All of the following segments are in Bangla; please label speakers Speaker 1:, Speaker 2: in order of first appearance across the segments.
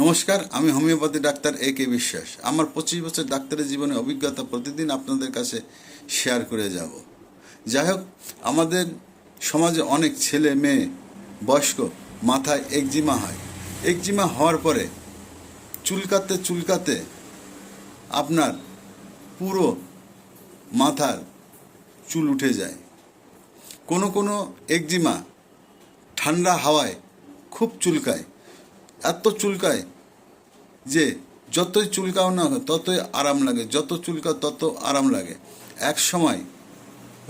Speaker 1: নমস্কার, আমি হোমিওপ্যাথি ডাক্তার A.K. বিশ্বাস। আমার 25 বছর ডাক্তারের জীবনে অভিজ্ঞতা প্রতিদিন আপনাদের কাছে শেয়ার করে যাব। যাই হোক, আমাদের সমাজে অনেক ছেলে মেয়ে বয়স্ক মাথায় একজিমা হয়। একজিমা হওয়ার পরে চুলকাতে চুলকাতে আপনার পুরো মাথার চুল উঠে যায়। কোনো কোনো একজিমা ঠান্ডা হাওয়ায় খুব চুলকায়, এত চুলকায় যে যতই চুলকাও না ততই আরাম লাগে, যত চুলকাও তত আরাম লাগে। এক সময়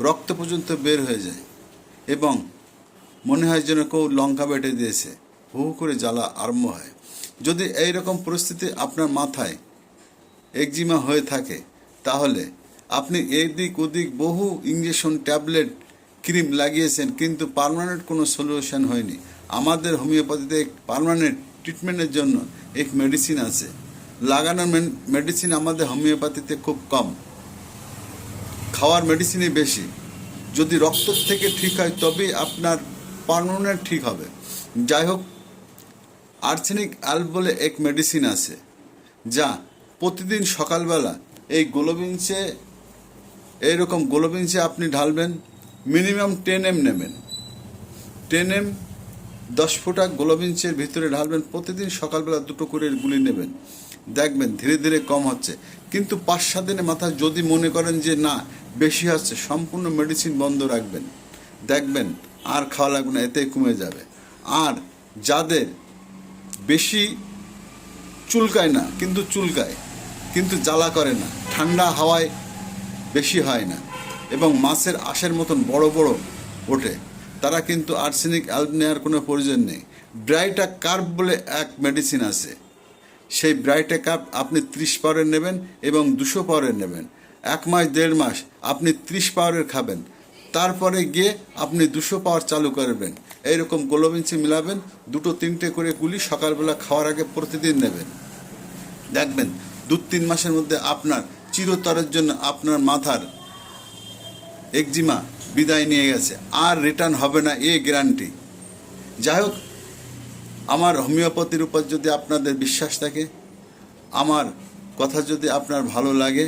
Speaker 1: রক্ত পর্যন্ত বের হয়ে যায় এবং মনে হয় যেন কেউ লঙ্কা বেটে দিয়েছে, হু হু করে জ্বালা আরম্ভ হয়। যদি এই রকম পরিস্থিতি আপনার মাথায় একজিমা হয়ে থাকে তাহলে আপনি এদিক ওদিক বহু ইঞ্জেকশন, ট্যাবলেট, ক্রিম লাগিয়েছেন, কিন্তু পার্মানেন্ট কোনো সলিউশন হয়নি। আমাদের হোমিওপ্যাথিতে পার্মানেন্ট ট্রিটমেন্টের জন্য এক মেডিসিন আছে। লাগানোর মেডিসিন আমাদের হোমিওপ্যাথিতে খুব কম, খাওয়ার মেডিসিনই বেশি। যদি রক্ত থেকে ঠিক হয় তবেই আপনার পার্মানেন্ট ঠিক হবে। যাই হোক, আর্সেনিক অ্যাল্ব বলে এক মেডিসিন আছে, যা প্রতিদিন সকালবেলা এই গ্লোবিনসে, এইরকম গ্লোবিনসে আপনি ঢালবেন। মিনিমাম 10 ml নেবেন, 10 ml 10 ফোঁটা গ্লোবিনসের ভিতরে ঢালবেন। প্রতিদিন সকালবেলা 2টো করে গুলি নেবেন, দেখবেন ধীরে ধীরে কম হচ্ছে। কিন্তু 5-7 দিনের মাথায় যদি মনে করেন যে না বেশি হচ্ছে, সম্পূর্ণ মেডিসিন বন্ধ রাখবেন, দেখবেন আর খাওয়া লাগবে না, এতেই কমে যাবে। আর যাদের বেশি চুলকায় না, কিন্তু চুলকায়, কিন্তু জ্বালা করে না, ঠান্ডা হাওয়ায় বেশি হয় না এবং মাছের আঁশের মতন বড় বড় ওঠে, তারা কিন্তু আর্সেনিক অ্যাল্ব নেওয়ার কোনো প্রয়োজন নেই। ব্রাইটা কার্ভ বলে এক মেডিসিন আছে, সেই ব্রাইটা কার্ভ আপনি 30 পাওয়ারের নেবেন এবং 200 পাওয়ারের নেবেন। 1 মাস 1.5 মাস আপনি 30 পাওয়ারের খাবেন, তারপরে গিয়ে আপনি 200 পাওয়ার চালু করবেন। এইরকম গ্লোবিনসে মিলাবেন, 2-3টে করে গুলি সকালবেলা খাওয়ার আগে প্রতিদিন নেবেন। দেখবেন 2-3 মাসের মধ্যে আপনার চিরতরের জন্য আপনার মাথার একজিমা বিদায় নিয়ে গেছে, আর রিটার্ন হবে না, এ গ্যারান্টি। যাই হোক, আমার হোমিওপ্যাথির উপর যদি আপনাদের বিশ্বাস থাকে, আমার কথা যদি আপনার ভালো লাগে,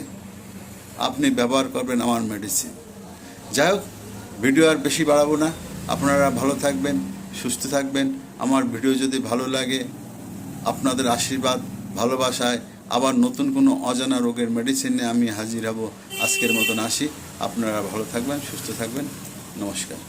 Speaker 1: আপনি ব্যবহার করবেন আমার মেডিসিন। যাই হোক, ভিডিও আর বেশি বাড়াবো না। আপনারা ভালো থাকবেন, সুস্থ থাকবেন। আমার ভিডিও যদি ভালো লাগে, আপনাদের আশীর্বাদ, ভালোবাসায় আবার নতুন কোনো অজানা রোগের মেডিসিন নিয়ে আমি হাজির হব। আজকের মতন আসি। আপনারা ভালো থাকবেন, সুস্থ থাকবেন। নমস্কার।